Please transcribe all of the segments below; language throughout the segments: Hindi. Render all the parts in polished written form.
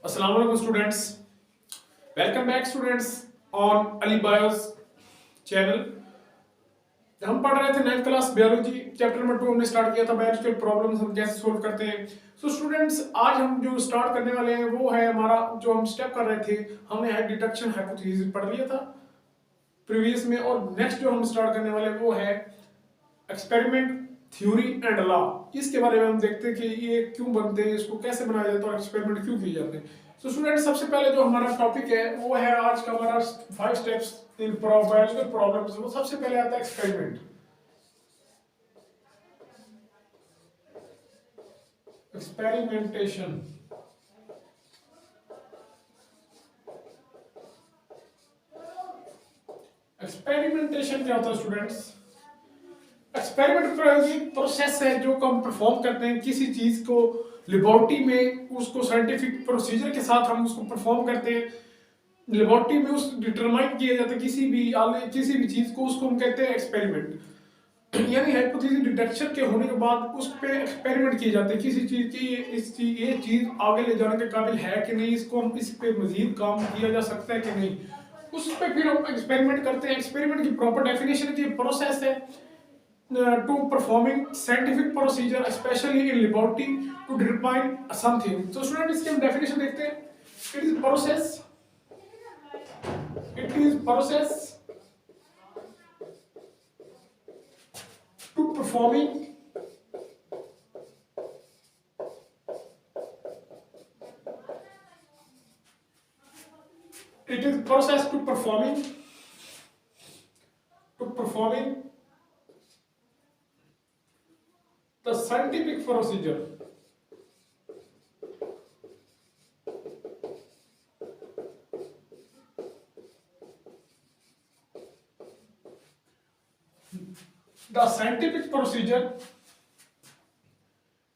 Assalamu alaikum students. Welcome back students on Ali Bios channel. हम पढ़ रहे थे 9th class biology chapter number 2 हमने स्टार्ट किया था बायोलॉजिकल प्रॉब्लम्स हम कैसे सॉल्व करते हैं। सो स्टूडेंट्स आज हम जो स्टार्ट करने वाले हैं वो है हमारा जो हम स्टेप कर रहे थे हमने है डिडक्शन हाइपोथेसिस पढ़ लिया था प्रीवियस में और नेक्स्ट जो हम स्टार्ट करने वाले हैं वो है एक्सपेरिमेंट थ्योरी एंड लॉ। इसके बारे में हम देखते हैं कि ये क्यों बनते हैं, इसको कैसे बनाया जाता है और एक्सपेरिमेंट क्यों किए जाते हैं। सो स्टूडेंट सबसे पहले जो हमारा टॉपिक है वो है आज का हमारा 5 स्टेप्स इन बायोलॉजिकल प्रॉब्लम्स। वो सबसे पहले आता है एक्सपेरिमेंट। एक्सपेरिमेंटेशन एक्सपेरिमेंटेशन क्या होता है स्टूडेंट्स? एक्सपेरिमेंट प्रोसेस है जो हम परफॉर्म करते हैं किसी चीज को लेबोरेटरी में, उसको साइंटिफिक प्रोसीजर के साथ हम उसको परफॉर्म करते हैं। लेबोरेटरी में उस डिटरमाइन किया जाता है किसी भी चीज को, उसको हम कहते हैं एक्सपेरिमेंट। यानी हाइपोथेसिस डिटेक्शन के होने के बाद उस पे एक्सपेरिमेंट किए जाते हैं किसी चीज की ये चीज आगे ले जाने के काबिल है कि नहीं, इसको हम इस पे मजीद काम किया जा सकता है कि नहीं, उस पे फिर हम एक्सपेरिमेंट करते हैं। एक्सपेरिमेंट की प्रॉपर डेफिनेशन की प्रोसेस है to performing scientific procedure especially in laboratory to determine something। तो स्टूडेंट इसकी हम डेफिनेशन देखते हैं। It is process to performing it is process to performing the scientific procedure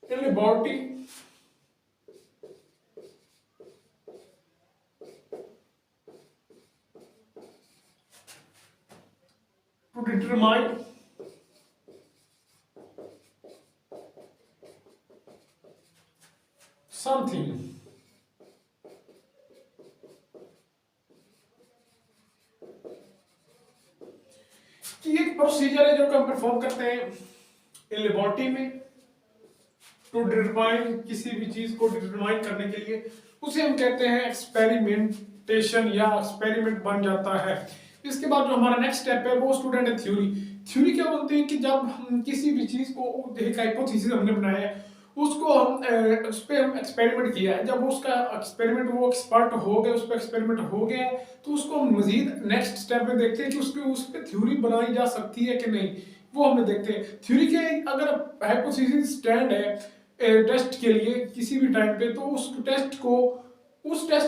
in laboratory to determine something। कि एक प्रोसीजर है जो हम परफॉर्म करते हैं इन लेबोरेटरी में टू डिटरमाइन, किसी भी चीज को डिटरमाइन करने के लिए, उसे हम कहते हैं एक्सपेरिमेंटेशन या एक्सपेरिमेंट बन जाता है। इसके बाद जो हमारा नेक्स्ट स्टेप है वो स्टूडेंट है थ्योरी। थ्योरी क्या बोलते हैं कि जब हम किसी भी चीज को, एक हाइपोथेसिस हमने बनाया है, उसको हम उस पर हम एक्सपेरिमेंट किया है, जब उसका एक्सपेरिमेंट वो एक्सपर्ट हो गए, उस पर एक्सपेरिमेंट हो गया है, तो उसको हम मजीद नेक्स्ट स्टेप में देखते हैं कि उस पर थ्योरी बनाई जा सकती है कि नहीं, वो हमें देखते हैं। थ्योरी के अगर हाइपोथेसिस स्टैंड है टेस्ट के लिए किसी भी टाइम पे, तो उस टेस्ट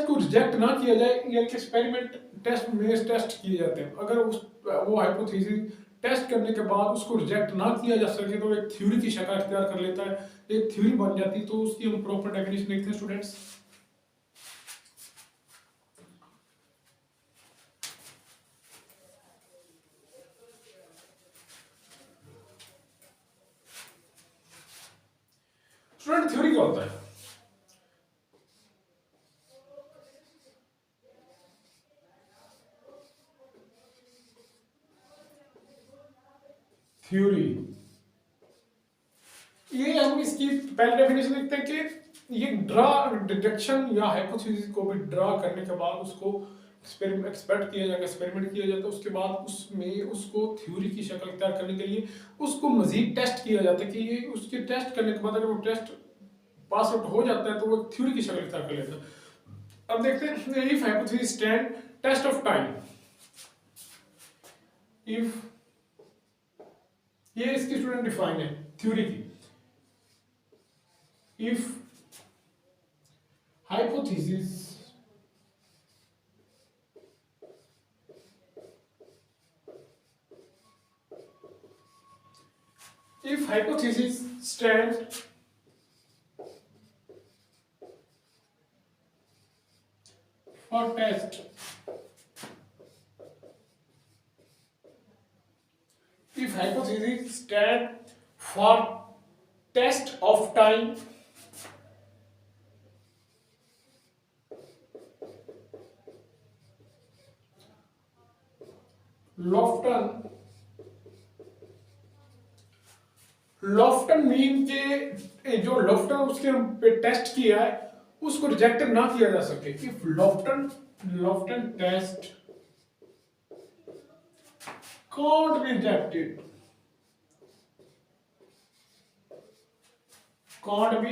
को रिजेक्ट ना किया जाए, यानी कि एक्सपेरिमेंट टेस्ट में टेस्ट किए जाते हैं। अगर वो हाइपोथेसिस टेस्ट करने के बाद उसको रिजेक्ट ना किया जा सके तो एक थ्योरी की शक्ल अख्तियार कर लेता है, एक थ्योरी बन जाती है। तो उसकी हम प्रॉपर डेफिनेशन देखते हैं स्टूडेंट्स। स्टूडेंट थ्योरी क्या होता है? थ्योरी, ये हम इसकी पहले डेफिनेशन देखते हैं कि ये ड्रा डिडक्शन या हाइपोथेसिस को भी ड्रा करने के बाद उसको एक्सपेक्ट किया जाएगा, एक्सपेरिमेंट किया जाता है। उसके बाद उसमें उसको थ्योरी की शक्ल अख्तियार करने के लिए उसको मजीद टेस्ट किया जाता है कि ये उसके टेस्ट करने के बाद अगर वो टेस्ट पास आउट हो जाता है तो वो थ्योरी की शक्ल अख्तियार कर लेता है। अब देखते हैं if hypothesis stand test of time. If ये इसकी स्टूडेंट डिफाइन है थ्योरी की। If hypothesis stand for test, if hypothesis stand for test of time, lofton lofton mean के जो लॉफ्टन उसके पे टेस्ट किया है उसको रिजेक्ट ना किया जा सके। If lofton test can't be rejected, can't be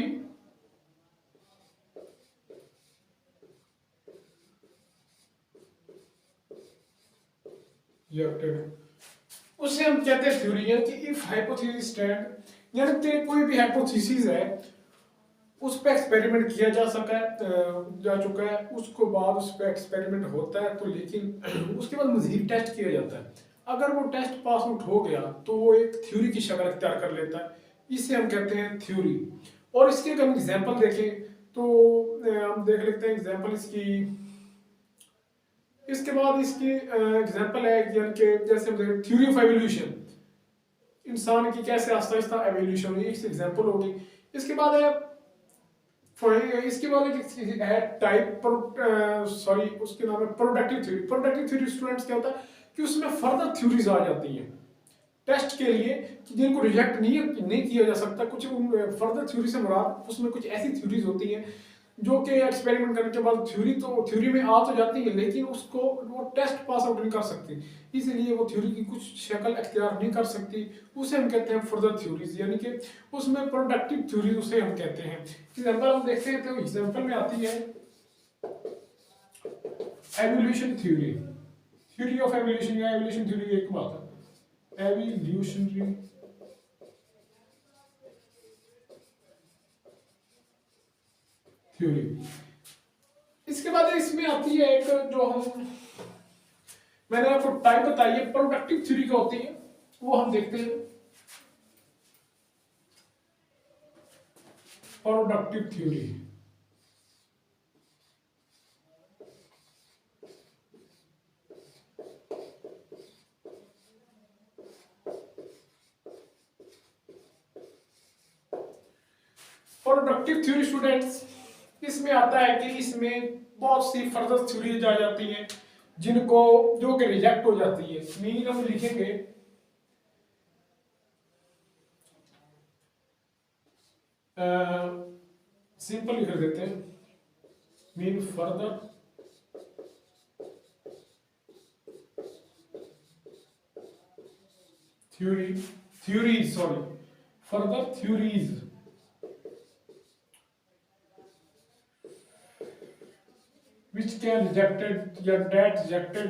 rejected, उसे हम कहते हैं थ्योरी। यानी कि इफ हाइपोथेसिस स्टैंड, यानी कि कोई भी हाइपोथेसिस है उस पर एक्सपेरिमेंट किया जा चुका है, उसको बाद उस पर एक्सपेरिमेंट होता है, तो लेकिन उसके बाद मजीद टेस्ट किया जाता है। अगर वो टेस्ट पास आउट हो गया तो वो एक थ्योरी की शक्ल अख्तियार कर लेता है, इसे हम कहते हैं थ्योरी। और इसके अगर हम एग्जांपल देखें तो हम देख लेते हैं एग्जांपल इसकी। इसके बाद इसकी एग्जांपल है यानी कि जैसे हम देखें थ्योरी ऑफ एवोल्यूशन, इंसान की कैसे आहिस्ता आहिस्ता एवोल्यूशन हुई, इस एग्जांपल होगी। इसके बाद है एक है टाइप सॉरी उसके नाम है productive theory. Productive theory students क्या होता है कि उसमें फर्दर थ्योरीज आ जाती हैं टेस्ट के लिए जिनको रिजेक्ट नहीं किया जा सकता। कुछ फर्दर थ्योरी से मुराद उसमें कुछ ऐसी थ्योरीज होती हैं जो कि एक्सपेरिमेंट करने के बाद थ्योरी में आ तो जाती है, लेकिन उसको वो टेस्ट पास आउट नहीं कर सकती, इसलिए वो थ्योरी की कुछ शक्ल अख्तियार नहीं कर सकती, उसे हम कहते हैं फर्दर थ्योरीज, यानी कि उसमें प्रोडक्टिव थ्योरीज उसे हम कहते हैं। एग्जांपल हम देखते हैं तो एग्जांपल में आती है evolution theory, theory of evolution या एवोल्यूशन थ्योरी एक बात है, एवोल्यूशनरी थ्योरी। इसके बाद इसमें आती है एक जो हम मैंने आपको टाइप बताई है प्रोडक्टिव थ्योरी का होती है, वो हम देखते हैं productive theory. Productive theory students इसमें आता है कि इसमें बहुत सी फर्दर थ्योरीज आ जाती हैं जिनको जो कि रिजेक्ट हो जाती है। मीनिंग हम लिखेंगे सिंपल लिख देते हैं, mean further theories further theories which can rejected या that rejected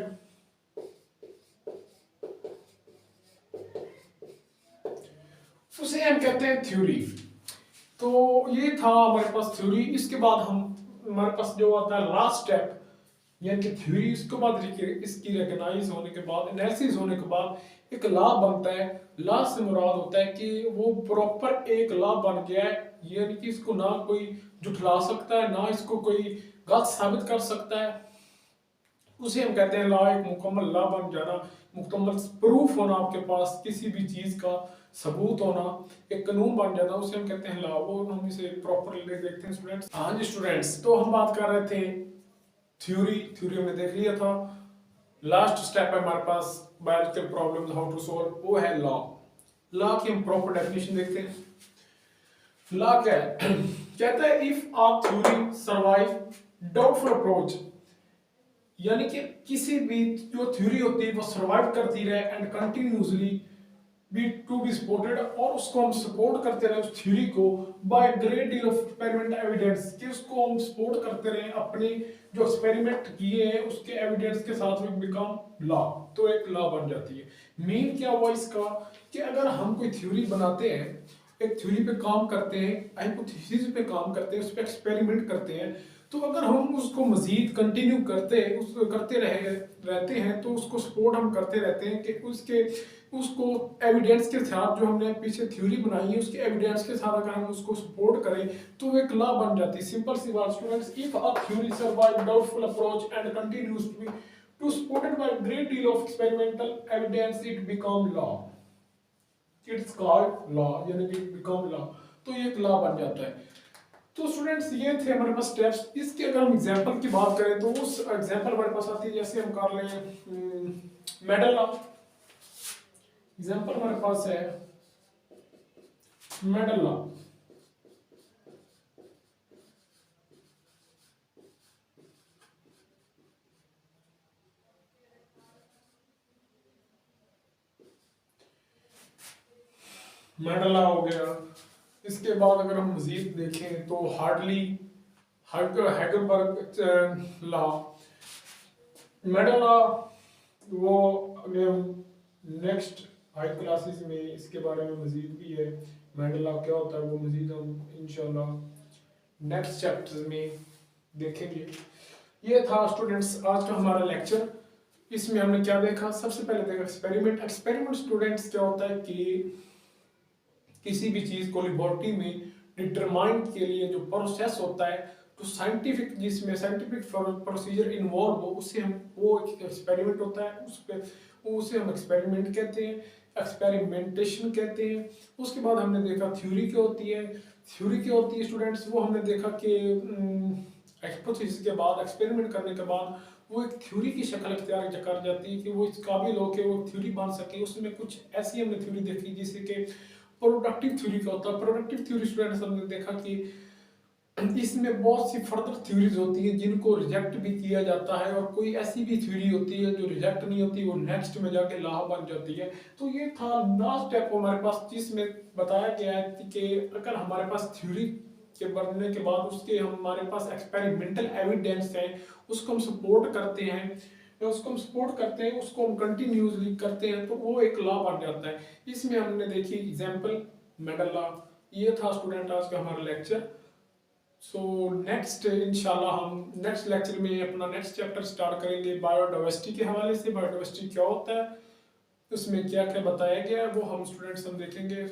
उसे हम कहते हैं थ्योरी। तो ये था हमारे पास थ्योरी। इसके बाद हमारे पास जो आता है लास्ट स्टेप यानी कि थ्योरी, उसके बाद इसकी रिकॉग्नाइज होने के बाद एनालिसिस होने के बाद एक लॉ बनता है। लॉ से मुराद होता है कि वो प्रॉपर एक लॉ बन गया है, यानी कि इसको ना कोई झुठला सकता है ना इसको कोई गलत साबित कर सकता है, उसे हम कहते हैं लॉ। एक मुकम्मल लॉ बन जाना, मुकम्मल प्रूफ होना, आपके पास किसी भी चीज का सबूत होना, एक कानून बन जाना, उसे हम कहते हैं लॉ। वो हम इसे प्रॉपरली देखते हैं स्टूडेंट्स। हाँ जी स्टूडेंट्स, तो हम बात कर रहे थे थ्योरी हमने देख लिया था। लास्ट स्टेप है हमारे पास biological problems how to solve, वो है लॉ। लॉ की हम प्रॉपर डेफिनेशन देखते हैं। लॉ क्या है कहता है if a theory survive doubtful approach, यानी कि किसी भी जो थ्योरी होती है वो सर्वाइव करती रहे एंड कंटिन्यूसली बी सपोर्टेड, और उसको हम सपोर्ट करते रहे उस थ्योरी को by great deal of experiment evidence, कि उसको हम सपोर्ट करते रहे अपने जो एक्सपेरिमेंट किए हैं उसके एविडेंस के साथ में बिकम लॉ, तो एक लॉ बन जाती है। मीन क्या हुआ इसका कि अगर हम कोई थ्योरी बनाते हैं, एक थ्योरी पे काम करते हैं, हाइपोथेसिस पे काम करते हैं, उस पर एक्सपेरिमेंट करते हैं, तो अगर हम उसको मजीद कंटिन्यू करते रहते हैं तो उसको सपोर्ट हम करते रहते हैं कि उसको एविडेंस के साथ जो हमने पीछे थ्योरी बनाई है उसके एविडेंस के साथ अगर हम उसको सपोर्ट करें तो एक लॉ बन जाती है। सिंपल सी बात students, if a theory survive doubtful approach and continues to supported by great deal of experimental evidence, it become law, it's called law, यानी कि बिकम लॉ, तो ये एक लॉ बन जाता है। तो स्टूडेंट्स ये थे हमारे पास स्टेप्स। इसके अगर हम एग्जांपल की बात करें तो उस एग्जांपल हमारे पास आती है, जैसे हम कर लें मेडल लॉ। एग्जाम्पल हमारे पास है मेडल लॉ। मेडल लॉ हो गया। इसके बाद अगर हम मजीद देखें तो हार्डली हैगलबर्ग लॉ, मेडल लॉ, वो अगर हम नेक्स्ट हाई क्लासेस में इसके बारे में मजीद भी है, मेडल लॉ क्या होता है वो मजीद हम इंशाल्लाह नेक्स्ट चैप्टर में देखेंगे। ये था स्टूडेंट्स आज का हमारा लेक्चर। इसमें हमने क्या देखा, सबसे पहले देखा एक्सपेरिमेंट। एक्सपेरिमेंट स्टूडेंट्स क्या होता है कि किसी भी चीज को लेबोरेटरी में डिटरमाइन के लिए जो प्रोसेस होता है, तो साइंटिफिक जिसमें साइंटिफिक प्रोसीजर इन्वॉल्व हो, उससे हम वो एक एक्सपेरिमेंट होता है, उस पे उसे हम एक्सपेरिमेंट कहते हैं, एक्सपेरिमेंटेशन कहते हैं। उसके बाद हमने देखा थ्योरी क्या होती है। थ्योरी क्या होती है स्टूडेंट्स, वो हमने देखा कि हाइपोथेसिस के बाद, एक्सपेरिमेंट करने के बाद वो एक थ्योरी की शक्ल अख्तियार कर जाती है कि वो इस काबिल हो के वो थ्योरी बन सके। उसमें कुछ ऐसी हमने थ्योरी देखी जिससे कि प्रोडक्टिव थ्योरी का होता है। प्रोडक्टिव थ्योरी स्टूडेंट्स हमने देखा कि इसमें बहुत सी फर्दर थ्योरीज होती है जिनको रिजेक्ट भी किया जाता है, और कोई ऐसी भी थ्योरी होती है जो रिजेक्ट नहीं होती, वो नेक्स्ट में जाके लॉ बन जाती है। तो ये था लास्ट स्टेप हमारे पास, जिसमें बताया गया है कि अगर हमारे पास थ्योरी के बनने के बाद उसके हमारे पास एक्सपेरिमेंटल एविडेंस है, उसको हम सपोर्ट करते हैं, उसको हम कंटिन्यूसली करते हैं, तो वो एक लॉ बन जाता है। इसमें हमने देखी एग्जांपल मेडल लॉ। ये था स्टूडेंट आज का हमारा लेक्चर। सो नेक्स्ट इंशाल्लाह हम नेक्स्ट लेक्चर में अपना नेक्स्ट चैप्टर स्टार्ट करेंगे बायोडाइवर्सिटी के हवाले से। बायोडाइवर्सिटी क्या होता है, उसमें क्या क्या बताया गया है, वो हम स्टूडेंट्स हम देखेंगे।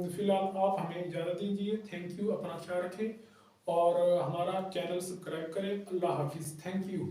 फिलहाल आप हमें इजाज़त दीजिए। थैंक यू, अपना ख्याल रखें और हमारा चैनल सब्सक्राइब करें। अल्लाह हाफिज़, थैंक यू।